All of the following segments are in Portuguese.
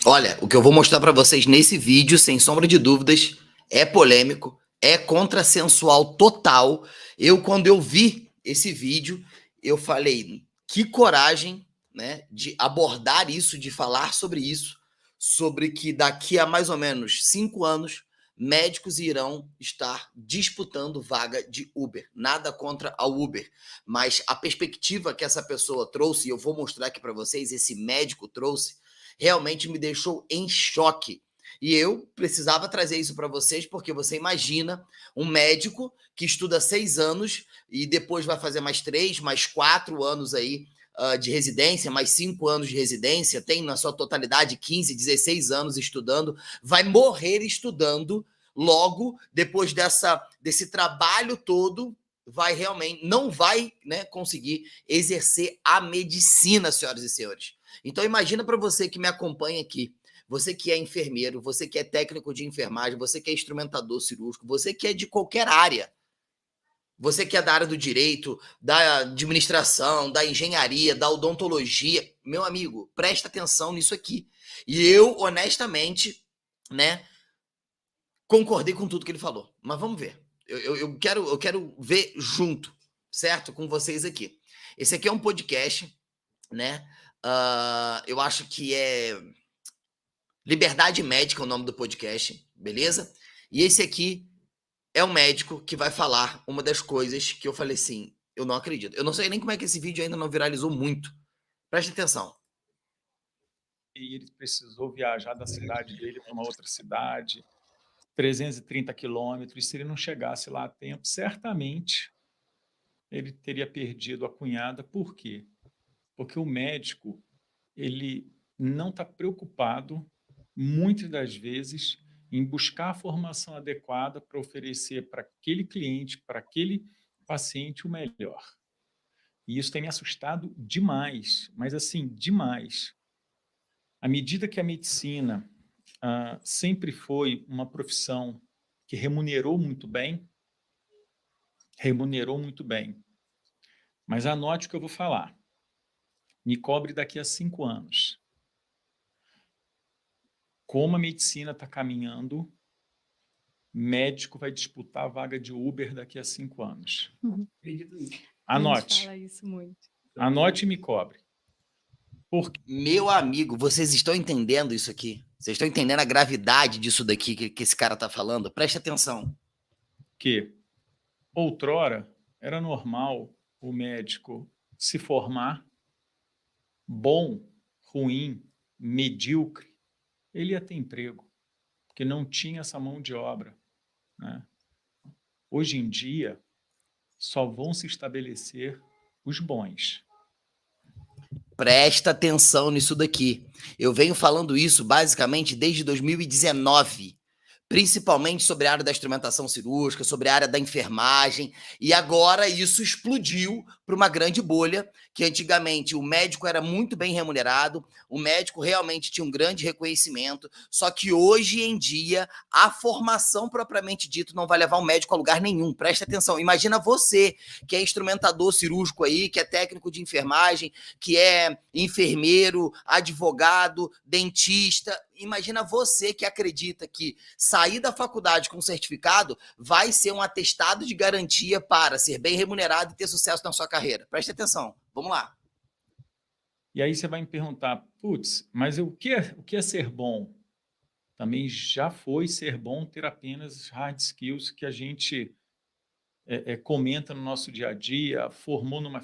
Olha, o que eu vou mostrar para vocês nesse vídeo, sem sombra de dúvidas, é polêmico, é contrassensual total. Quando eu vi esse vídeo, eu falei, que coragem, né, de abordar isso, de falar sobre que daqui a mais ou menos 5 anos, médicos irão estar disputando vaga de Uber. Nada contra a Uber, mas a perspectiva que essa pessoa trouxe, e eu vou mostrar aqui para vocês, esse médico trouxe, realmente me deixou em choque. E eu precisava trazer isso para vocês, porque você imagina um médico que estuda 6 anos e depois vai fazer mais 3, mais 4 anos aí de residência, mais 5 anos de residência, tem na sua totalidade 15, 16 anos estudando, vai morrer estudando, logo, depois desse trabalho todo, não vai, né, conseguir exercer a medicina, senhoras e senhores. Então imagina para você que me acompanha aqui, você que é enfermeiro, você que é técnico de enfermagem, você que é instrumentador cirúrgico, você que é de qualquer área, você que é da área do direito, da administração, da engenharia, da odontologia, meu amigo, presta atenção nisso aqui. E eu, honestamente, né, concordei com tudo que ele falou. Mas vamos ver. Eu quero ver junto, certo? Com vocês aqui. Esse aqui é um podcast, né? Eu acho que é Liberdade Médica o nome do podcast, beleza? E esse aqui é um médico que vai falar uma das coisas que eu falei assim, eu não acredito. Eu não sei nem como é que esse vídeo ainda não viralizou muito. Preste atenção. E ele precisou viajar da cidade dele para uma outra cidade, 330 quilômetros. Se ele não chegasse lá a tempo, certamente ele teria perdido a cunhada. Por quê? Porque o médico, ele não está preocupado, muitas das vezes, em buscar a formação adequada para oferecer para aquele cliente, para aquele paciente o melhor. E isso tem me assustado demais, mas assim, demais. À medida que a medicina sempre foi uma profissão que remunerou muito bem, mas anote o que eu vou falar. Me cobre daqui a 5 anos. Como a medicina está caminhando, médico vai disputar a vaga de Uber daqui a 5 anos. Acredito nisso. Anote. A gente fala isso muito. Anote e me cobre. Meu amigo, vocês estão entendendo isso aqui? Vocês estão entendendo a gravidade disso daqui que esse cara está falando? Preste atenção. Que outrora era normal o médico se formar bom, ruim, medíocre, ele ia ter emprego, porque não tinha essa mão de obra, né? Hoje em dia, só vão se estabelecer os bons. Presta atenção nisso daqui. Eu venho falando isso basicamente desde 2019. Principalmente sobre a área da instrumentação cirúrgica, sobre a área da enfermagem, e agora isso explodiu para uma grande bolha, que antigamente o médico era muito bem remunerado, o médico realmente tinha um grande reconhecimento, só que hoje em dia a formação propriamente dito não vai levar o médico a lugar nenhum. Presta atenção, imagina você que é instrumentador cirúrgico aí, que é técnico de enfermagem, que é enfermeiro, advogado, dentista. Imagina você que acredita que sair da faculdade com certificado vai ser um atestado de garantia para ser bem remunerado e ter sucesso na sua carreira. Preste atenção. Vamos lá. E aí você vai me perguntar, putz, mas o que é ser bom? Também já foi ser bom ter apenas hard skills que a gente comenta no nosso dia a dia, formou numa...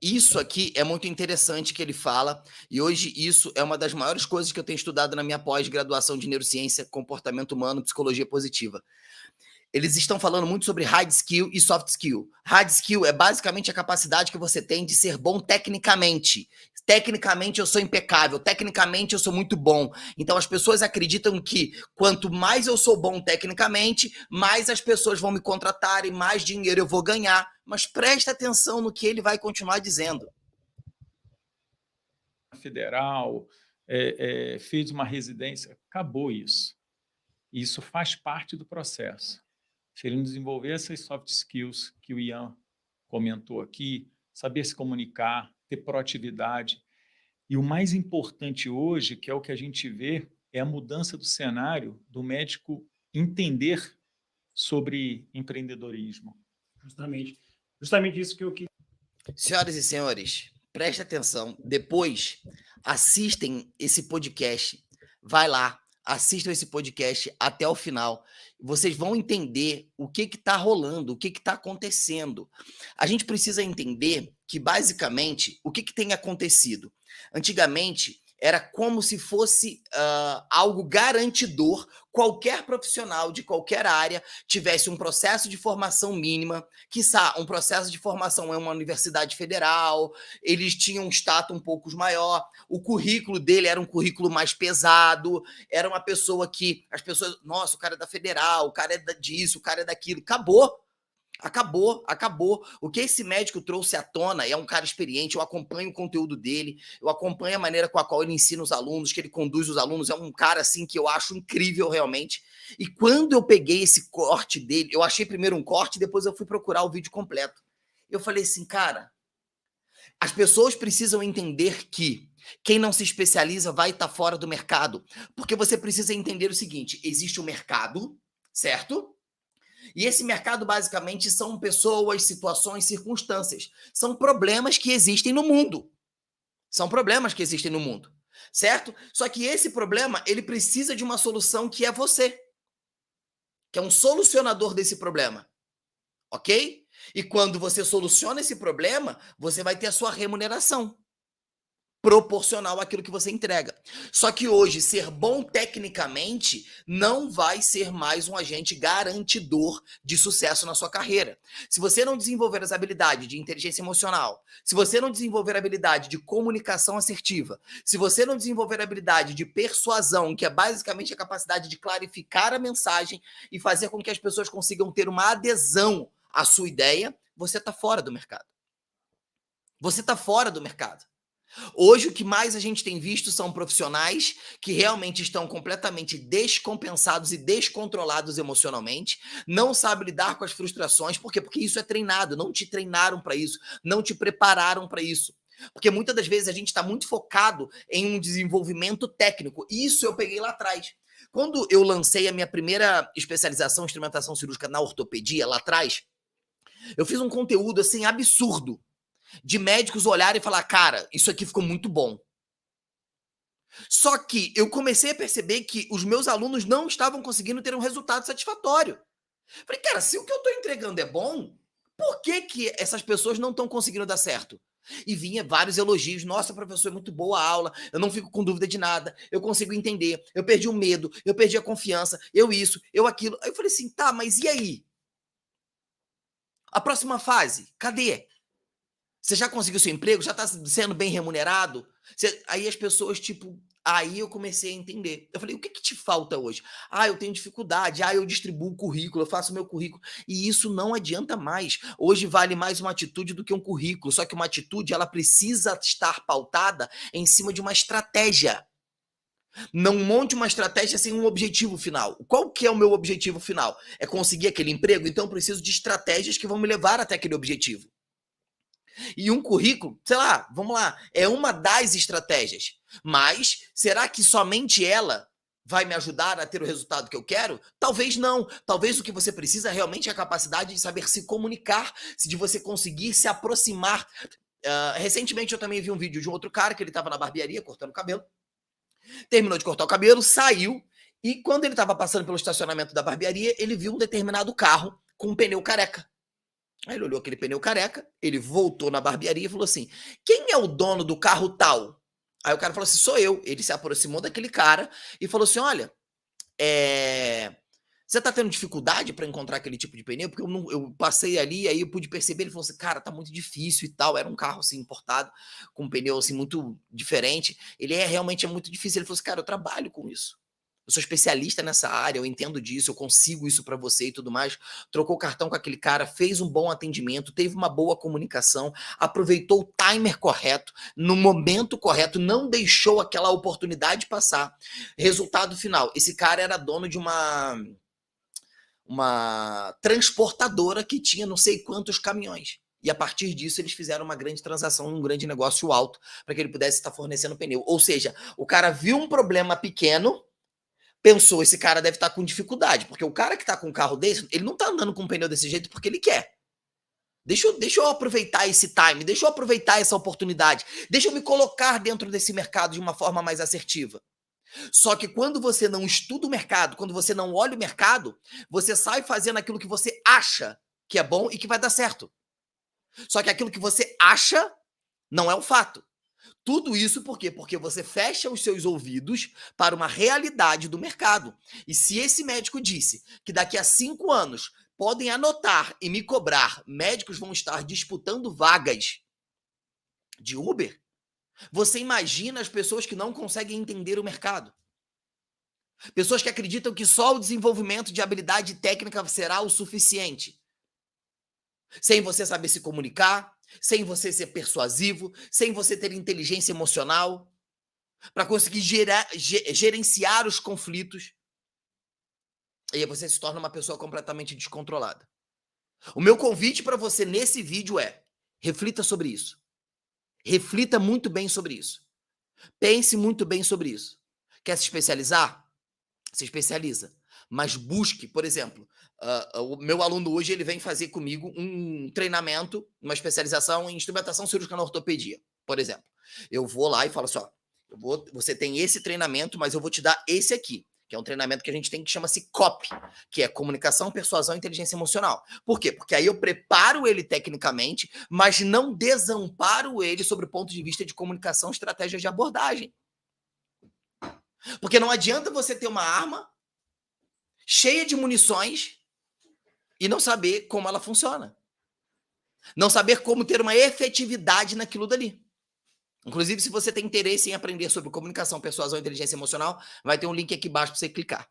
Isso aqui é muito interessante que ele fala, e hoje isso é uma das maiores coisas que eu tenho estudado na minha pós-graduação de neurociência, comportamento humano, psicologia positiva. Eles estão falando muito sobre hard skill e soft skill. Hard skill é basicamente a capacidade que você tem de ser bom tecnicamente. Tecnicamente eu sou impecável, tecnicamente eu sou muito bom. Então as pessoas acreditam que quanto mais eu sou bom tecnicamente, mais as pessoas vão me contratar e mais dinheiro eu vou ganhar. Mas presta atenção no que ele vai continuar dizendo. Federal, fez uma residência, acabou isso. Isso faz parte do processo. Se ele não desenvolver essas soft skills que o Ian comentou aqui, saber se comunicar, ter proatividade, e o mais importante hoje, que é o que a gente vê é a mudança do cenário do médico entender sobre empreendedorismo. Justamente isso que eu queria. Senhoras e senhores, preste atenção. Depois, assistem esse podcast. Vai lá, assistam esse podcast até o final. Vocês vão entender o que está rolando, o que está acontecendo. A gente precisa entender que, basicamente, o que tem acontecido? Antigamente, era como se fosse algo garantidor. Qualquer profissional de qualquer área tivesse um processo de formação mínima, quiçá um processo de formação em uma universidade federal, eles tinham um status um pouco maior, o currículo dele era um currículo mais pesado, era uma pessoa que as pessoas, nossa, o cara é da federal, o cara é disso, o cara é daquilo, acabou. O que esse médico trouxe à tona é um cara experiente, eu acompanho o conteúdo dele, eu acompanho a maneira com a qual ele ensina os alunos, que ele conduz os alunos, é um cara assim que eu acho incrível realmente. E quando eu peguei esse corte dele, eu achei primeiro um corte, depois eu fui procurar o vídeo completo. Eu falei assim, cara, as pessoas precisam entender que quem não se especializa vai estar fora do mercado, porque você precisa entender o seguinte, existe um mercado, certo? E esse mercado, basicamente, são pessoas, situações, circunstâncias. São problemas que existem no mundo. Certo? Só que esse problema, ele precisa de uma solução que é você. Que é um solucionador desse problema. Ok? E quando você soluciona esse problema, você vai ter a sua remuneração proporcional àquilo que você entrega. Só que hoje, ser bom tecnicamente não vai ser mais um agente garantidor de sucesso na sua carreira. Se você não desenvolver as habilidades de inteligência emocional, se você não desenvolver a habilidade de comunicação assertiva, se você não desenvolver a habilidade de persuasão, que é basicamente a capacidade de clarificar a mensagem e fazer com que as pessoas consigam ter uma adesão à sua ideia, você está fora do mercado. Hoje, o que mais a gente tem visto são profissionais que realmente estão completamente descompensados e descontrolados emocionalmente, não sabem lidar com as frustrações. Por quê? Porque isso é treinado, não te treinaram para isso, não te prepararam para isso. Porque muitas das vezes a gente está muito focado em um desenvolvimento técnico. Isso eu peguei lá atrás. Quando eu lancei a minha primeira especialização em instrumentação cirúrgica na ortopedia, lá atrás, eu fiz um conteúdo assim absurdo, de médicos olharem e falar, cara, isso aqui ficou muito bom. Só que eu comecei a perceber que os meus alunos não estavam conseguindo ter um resultado satisfatório. Falei, cara, se o que eu estou entregando é bom, por que essas pessoas não estão conseguindo dar certo? E vinha vários elogios, nossa, professor, é muito boa a aula, eu não fico com dúvida de nada, eu consigo entender, eu perdi o medo, eu perdi a confiança, eu isso, eu aquilo. Aí eu falei assim, tá, mas e aí? A próxima fase, cadê? Você já conseguiu seu emprego? Já está sendo bem remunerado? Aí as pessoas, aí eu comecei a entender. Eu falei, o que te falta hoje? Eu tenho dificuldade. Eu distribuo o currículo, eu faço meu currículo. E isso não adianta mais. Hoje vale mais uma atitude do que um currículo. Só que uma atitude, ela precisa estar pautada em cima de uma estratégia. Não monte uma estratégia sem um objetivo final. Qual que é o meu objetivo final? É conseguir aquele emprego? Então eu preciso de estratégias que vão me levar até aquele objetivo. E um currículo, sei lá, vamos lá, é uma das estratégias. Mas será que somente ela vai me ajudar a ter o resultado que eu quero? Talvez não. Talvez o que você precisa realmente é a capacidade de saber se comunicar, de você conseguir se aproximar. Recentemente eu também vi um vídeo de um outro cara que ele estava na barbearia cortando o cabelo. Terminou de cortar o cabelo, saiu. E quando ele estava passando pelo estacionamento da barbearia, ele viu um determinado carro com um pneu careca. Aí ele olhou aquele pneu careca, ele voltou na barbearia e falou assim, quem é o dono do carro tal? Aí o cara falou assim, sou eu. Ele se aproximou daquele cara e falou assim, olha, você tá tendo dificuldade para encontrar aquele tipo de pneu? Porque eu passei ali e aí eu pude perceber, ele falou assim, cara, tá muito difícil e tal. Era um carro assim importado, com um pneu assim muito diferente. Ele realmente é muito difícil. Ele falou assim, cara, eu trabalho com isso. Eu sou especialista nessa área, eu entendo disso, eu consigo isso para você e tudo mais. Trocou o cartão com aquele cara, fez um bom atendimento, teve uma boa comunicação, aproveitou o timer correto, no momento correto, não deixou aquela oportunidade passar. Resultado final, esse cara era dono de uma transportadora que tinha não sei quantos caminhões. E a partir disso eles fizeram uma grande transação, um grande negócio alto, para que ele pudesse estar fornecendo pneu. Ou seja, o cara viu um problema pequeno, pensou, esse cara deve estar com dificuldade, porque o cara que está com um carro desse, ele não está andando com um pneu desse jeito porque ele quer. Deixa eu aproveitar esse time, deixa eu aproveitar essa oportunidade, deixa eu me colocar dentro desse mercado de uma forma mais assertiva. Só que quando você não estuda o mercado, quando você não olha o mercado, você sai fazendo aquilo que você acha que é bom e que vai dar certo. Só que aquilo que você acha não é o fato. Tudo isso por quê? Porque você fecha os seus ouvidos para uma realidade do mercado. E se esse médico disse que daqui a 5 anos podem anotar e me cobrar, médicos vão estar disputando vagas de Uber, você imagina as pessoas que não conseguem entender o mercado. Pessoas que acreditam que só o desenvolvimento de habilidade técnica será o suficiente. Sem você saber se comunicar, sem você ser persuasivo, sem você ter inteligência emocional, para conseguir gerenciar os conflitos. E aí você se torna uma pessoa completamente descontrolada. O meu convite para você nesse vídeo é: reflita sobre isso. Reflita muito bem sobre isso. Pense muito bem sobre isso. Quer se especializar? Se especializa. Mas busque, por exemplo, o meu aluno hoje ele vem fazer comigo um treinamento, uma especialização em instrumentação cirúrgica na ortopedia, por exemplo. Eu vou lá e falo assim, ó, você tem esse treinamento, mas eu vou te dar esse aqui, que é um treinamento que a gente tem que chama-se COP, que é Comunicação, Persuasão e Inteligência Emocional. Por quê? Porque aí eu preparo ele tecnicamente, mas não desamparo ele sobre o ponto de vista de comunicação, estratégia de abordagem. Porque não adianta você ter uma arma cheia de munições e não saber como ela funciona. Não saber como ter uma efetividade naquilo dali. Inclusive, se você tem interesse em aprender sobre comunicação, persuasão e inteligência emocional, vai ter um link aqui embaixo para você clicar.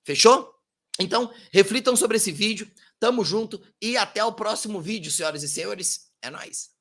Fechou? Então, reflitam sobre esse vídeo. Tamo junto e até o próximo vídeo, senhoras e senhores. É nóis.